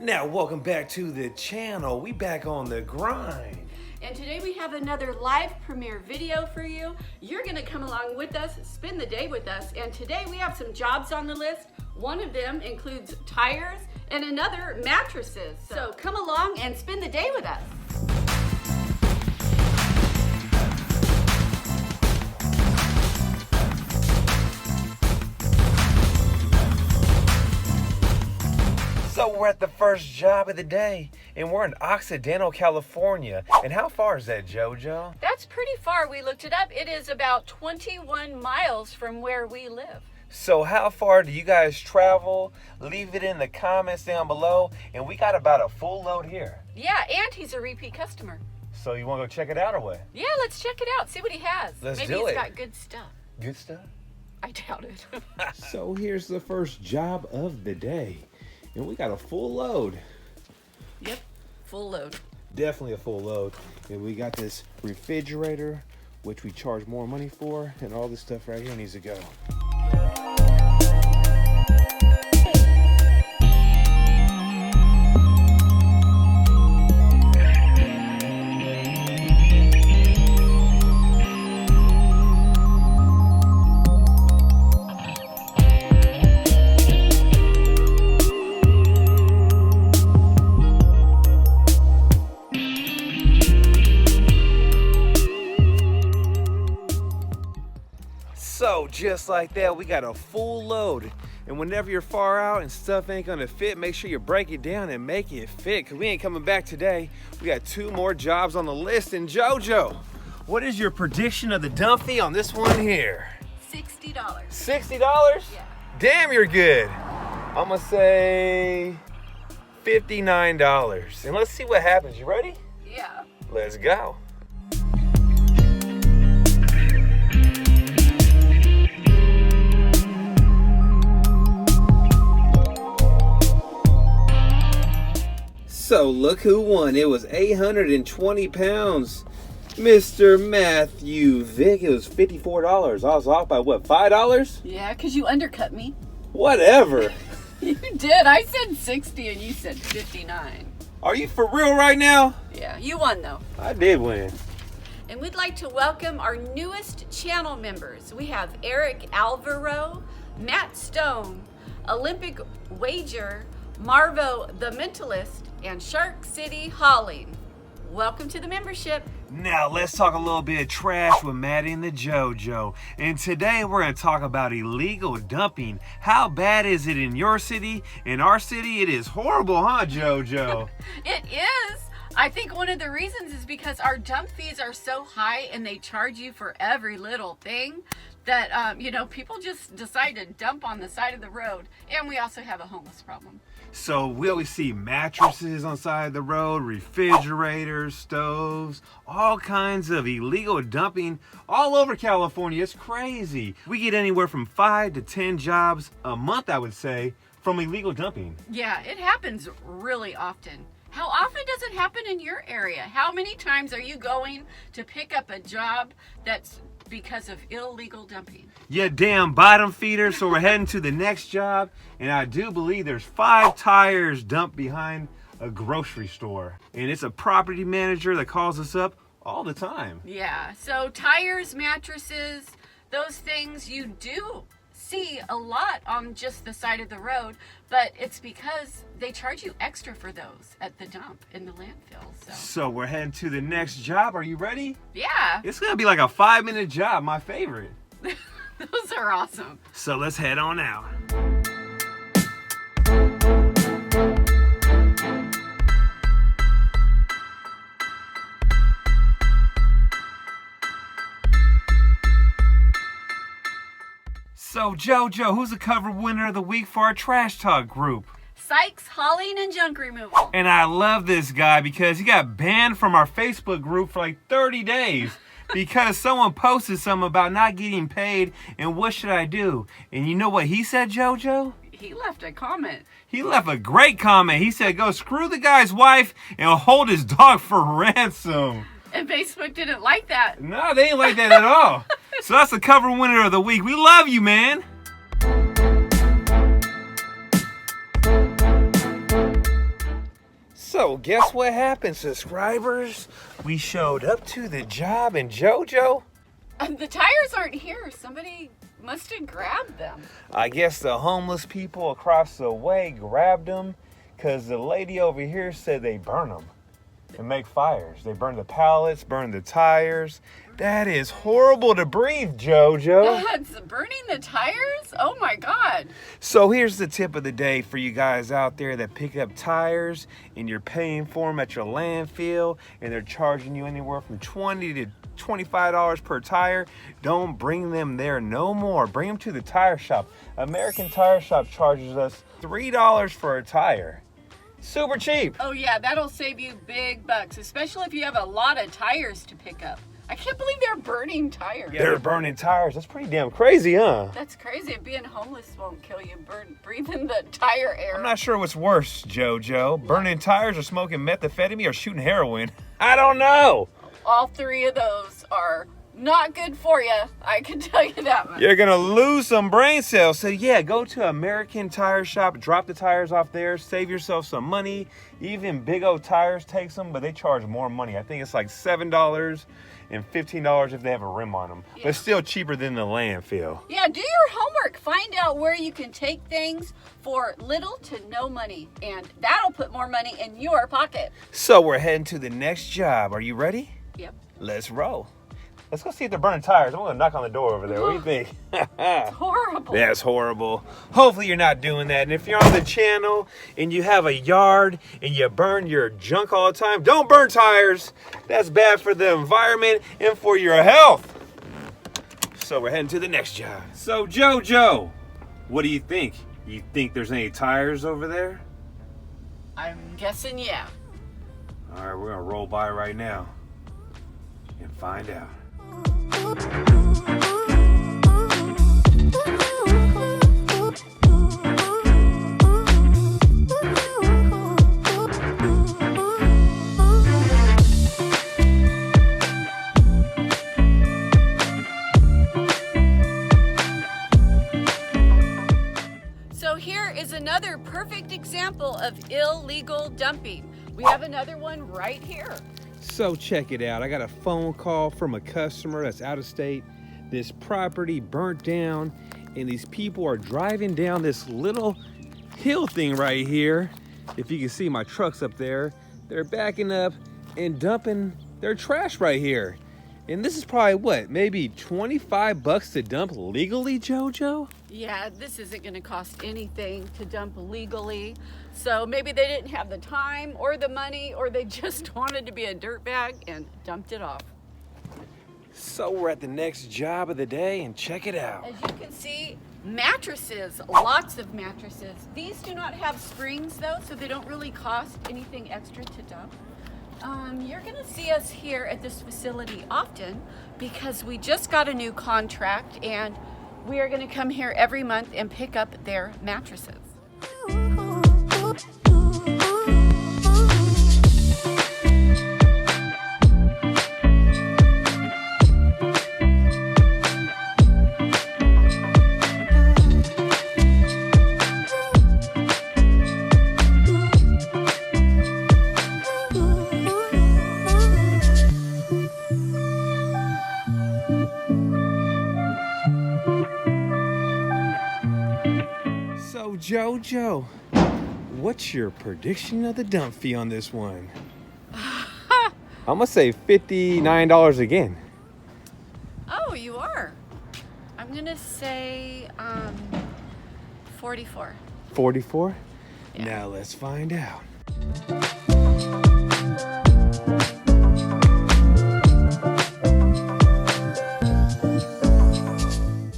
Now, welcome back to the channel. We back on the grind. And today we have another live premiere video for you. You're gonna come along with us, spend the day with us. And today we have some jobs on the list. One of them includes tires and another mattresses. So come along and spend the day with us. So we're at the first job of the day, and we're in Occidental, California. And how far is that, JoJo? That's pretty far. We looked it up. It is about 21 miles from where we live. So how far do you guys travel? Leave it in the comments down below. And we got about a full load here. Yeah, and he's a repeat customer. So you want to go check it out or what? Yeah, let's check it out. See what he has. Let's Maybe do he's it. got good stuff. Good stuff? I doubt it. So here's the first job of the day. And we got a full load. Yep, full load. Definitely a full load. And we got this refrigerator, which we charge more money for, and all this stuff right here needs to go. So just like that, we got a full load. And whenever you're far out and stuff ain't gonna fit, make sure you break it down and make it fit, because we ain't coming back today. We got 2 more jobs on the list. And JoJo, what is your prediction of the dump fee on this one here? $60. $60? Yeah. Damn, you're good. I'm gonna say $59. And let's see what happens. You ready? Yeah. Let's go. So look who won. It was 820 pounds. Mr. Matthew Vick. It was $54. I was off by what, $5? Yeah, because you undercut me. Whatever. You did. I said 60 and you said 59. Are you for real right now? Yeah, you won though. I did win. And we'd like to welcome our newest channel members. We have Eric Alvaro, Matt Stone, Olympic Wager, Marvo the Mentalist, and Shark City Hauling. Welcome to the membership. Now let's talk a little bit of trash with Matt and the JoJo. And today we're going to talk about illegal dumping. How bad is it in your city? In our city, it is horrible, huh, JoJo? It is. I think one of the reasons is because our dump fees are so high and they charge you for every little thing that, people just decide to dump on the side of the road. And we also have a homeless problem. So we always see mattresses on the side of the road, refrigerators, stoves, all kinds of illegal dumping all over California. It's crazy. We get anywhere from 5 to 10 jobs a month, I would say, from illegal dumping. Yeah, it happens really often. How often does it happen in your area? How many times are you going to pick up a job that's because of illegal dumping? Yeah, damn bottom feeder. So we're heading to the next job, and I do believe there's 5 tires dumped behind a grocery store, and it's a property manager that calls us up all the time. Yeah, so tires, mattresses, those things you do see a lot on just the side of the road, but it's because they charge you extra for those at the dump in the landfill. So we're heading to the next job. Are you ready? Yeah. It's gonna be like a 5-minute job, my favorite. Those are awesome. So let's head on out. So JoJo, who's the cover winner of the week for our Trash Talk group? Sykes Hauling and Junk Removal. And I love this guy because he got banned from our Facebook group for like 30 days because someone posted something about not getting paid and what should I do? And you know what he said, JoJo? He left a comment. He left a great comment. He said, go screw the guy's wife and hold his dog for ransom. And Facebook didn't like that. No, they ain't like that at all. So that's the cover winner of the week. We love you, man. So, guess what happened, subscribers? We showed up to the job, and JoJo, The tires aren't here. Somebody must have grabbed them. I guess the homeless people across the way grabbed them because the lady over here said they burn them and make fires. They burn the pallets, burn the tires. That is horrible to breathe, JoJo. That's burning the tires? Oh my God. So here's the tip of the day for you guys out there that pick up tires and you're paying for them at your landfill and they're charging you anywhere from $20 to $25 per tire. Don't bring them there no more. Bring them to the tire shop. American Tire Shop charges us $3 for a tire. Super cheap. Oh yeah, that'll save you big bucks, especially if you have a lot of tires to pick up. I can't believe they're burning tires. Yeah, they're burning tires. That's pretty damn crazy, huh? That's crazy. Being homeless won't kill you. Breathing the tire air. I'm not sure what's worse, JoJo. Burning tires or smoking methamphetamine or shooting heroin. I don't know. All three of those are not good for you. I can tell you that much. You're gonna lose some brain cells. So yeah, go to American Tire Shop, drop the tires off there, save yourself some money. Even Big O Tires takes them, but they charge more money. I think it's like $7 and $15 if they have a rim on them. Yeah. But still cheaper than the landfill. Yeah, do your homework. Find out where you can take things for little to no money, and that'll put more money in your pocket. So we're heading to the next job. Are you ready? Yep. Let's roll. Let's go see if they're burning tires. I'm gonna knock on the door over there. What do you think? It's horrible. That's horrible. Hopefully you're not doing that. And if you're on the channel and you have a yard and you burn your junk all the time, don't burn tires. That's bad for the environment and for your health. So we're heading to the next job. So JoJo, what do you think? You think there's any tires over there? I'm guessing yeah. All right, we're gonna roll by right now and find out. So here is another perfect example of illegal dumping. We have another one right here. So check it out. I got a phone call from a customer that's out of state. This property burnt down and these people are driving down this little hill thing right here. If you can see my truck's up there, they're backing up and dumping their trash right here. And this is probably what, maybe 25 bucks to dump legally, JoJo? Yeah, this isn't going to cost anything to dump legally. So maybe they didn't have the time or the money, or they just wanted to be a dirtbag and dumped it off. So we're at the next job of the day and check it out. As you can see, mattresses, lots of mattresses. These do not have springs though, so they don't really cost anything extra to dump. You're gonna see us here at this facility often because we just got a new contract and we are gonna come here every month and pick up their mattresses. So JoJo, what's your prediction of the dump fee on this one? I'm gonna say $59 again. Oh, you are? I'm gonna say 44. 44? Yeah. Now let's find out.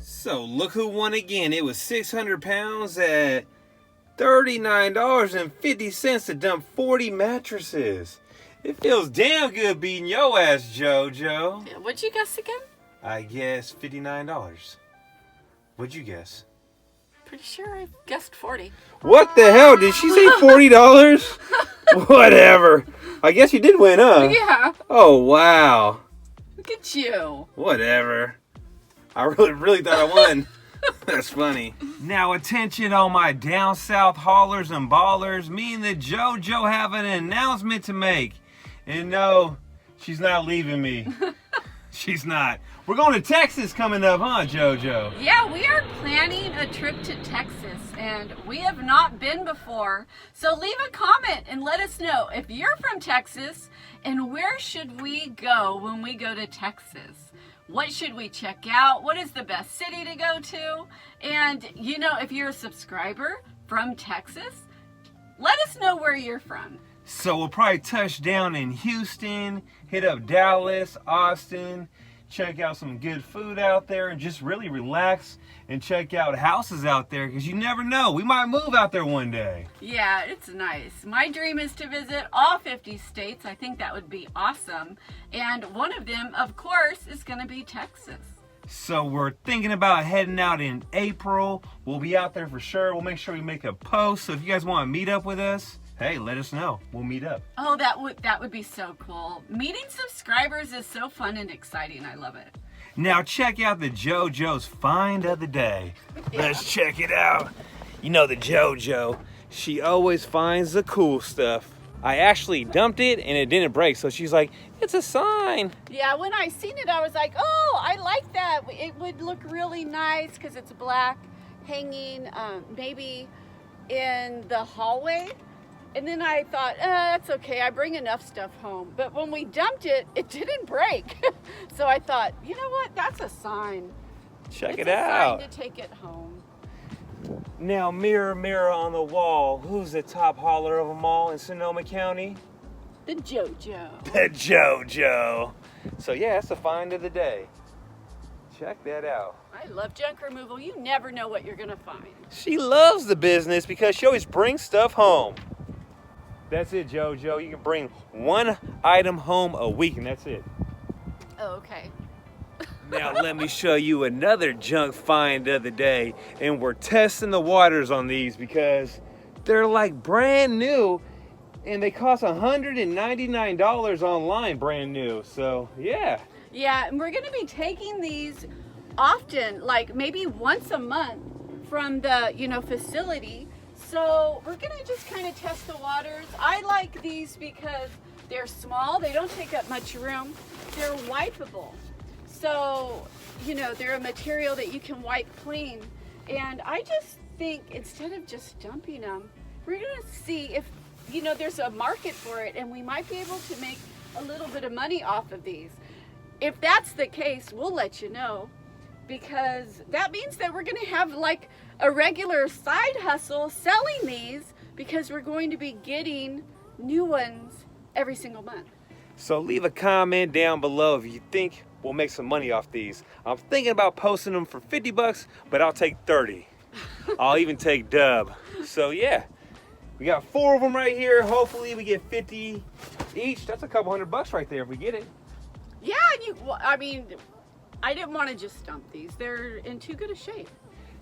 So look who won again. It was 600 pounds at $39.50 to dump 40 mattresses. It feels damn good beating your ass, JoJo. Yeah, what'd you guess again? I guess $59. What'd you guess? Pretty sure I guessed 40. What the hell? Did she say $40? Whatever. I guess you did win, huh? Yeah. Oh, wow. Look at you. Whatever. I really thought I won. That's funny. Now attention all my down south haulers and ballers. Me and the JoJo have an announcement to make. And no, she's not leaving me. She's not. We're going to Texas coming up, huh, JoJo? Yeah, we are planning a trip to Texas, and we have not been before. So leave a comment and let us know if you're from Texas, and where should we go when we go to Texas? What should we check out? What is the best city to go to? And, you know, if you're a subscriber from Texas, let us know where you're from. So we'll probably touch down in Houston, hit up Dallas, Austin, check out some good food out there, and just really relax and check out houses out there, because you never know. We might move out there one day. Yeah, it's nice. My dream is to visit all 50 states. I think that would be awesome. And one of them, of course, is going to be Texas. So we're thinking about heading out in April. We'll be out there for sure. We'll make sure we make a post. So if you guys want to meet up with us, hey, let us know. We'll meet up. Oh, that would be so cool. Meeting subscribers is so fun and exciting. I love it. Now check out the JoJo's find of the day. Let's check it out. You know the JoJo, she always finds the cool stuff. I actually dumped it and it didn't break, so she's like, it's a sign. Yeah, when I seen it, I was like, oh, I like that. It would look really nice because it's black, hanging maybe in the hallway. And then I thought, that's okay, I bring enough stuff home. But when we dumped it, it didn't break. So I thought, you know what, that's a sign. Check it It's a out. sign to take it home. Now, mirror, mirror on the wall, who's the top hauler of them all in Sonoma County? The JoJo. The JoJo. So yeah, that's the find of the day. Check that out. I love junk removal. You never know what you're gonna find. She loves the business because she always brings stuff home. That's it, JoJo. You can bring one item home a week, and that's it. Oh, okay. Now let me show you another junk find of the day. And we're testing the waters on these because they're like brand new and they cost $199 online brand new. So yeah. Yeah, and we're gonna be taking these often, like maybe once a month from the, facility. So we're gonna just kind of test the waters. I like these because they're small, they don't take up much room, they're wipeable. So, they're a material that you can wipe clean. And I just think instead of just dumping them, we're gonna see if, there's a market for it and we might be able to make a little bit of money off of these. If that's the case, we'll let you know, because that means that we're gonna have like a regular side hustle selling these, because we're going to be getting new ones every single month. So leave a comment down below if you think we'll make some money off these. I'm thinking about posting them for 50 bucks, but I'll take 30. I'll even take dub. So yeah, we got 4 of them right here. Hopefully we get 50 each. That's a couple $100 right there if we get it. Yeah, I didn't want to just dump these. They're in too good a shape.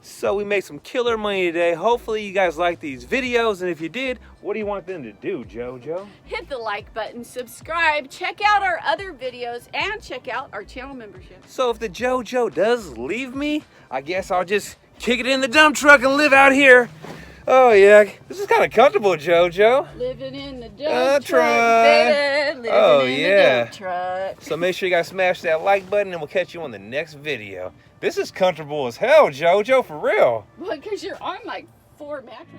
So we made some killer money today. Hopefully you guys like these videos, and if you did, what do you want them to do, JoJo? Hit the like button, subscribe, check out our other videos, and check out our channel membership. So if the JoJo does leave me, I guess I'll just kick it in the dump truck and live out here. Oh yeah, this is kind of comfortable, JoJo. Living in the dump truck, truck. baby. Living in the dump truck. So make sure you guys smash that like button, and we'll catch you on the next video. This is comfortable as hell, JoJo, for real. Well, because you're on like 4 mattresses.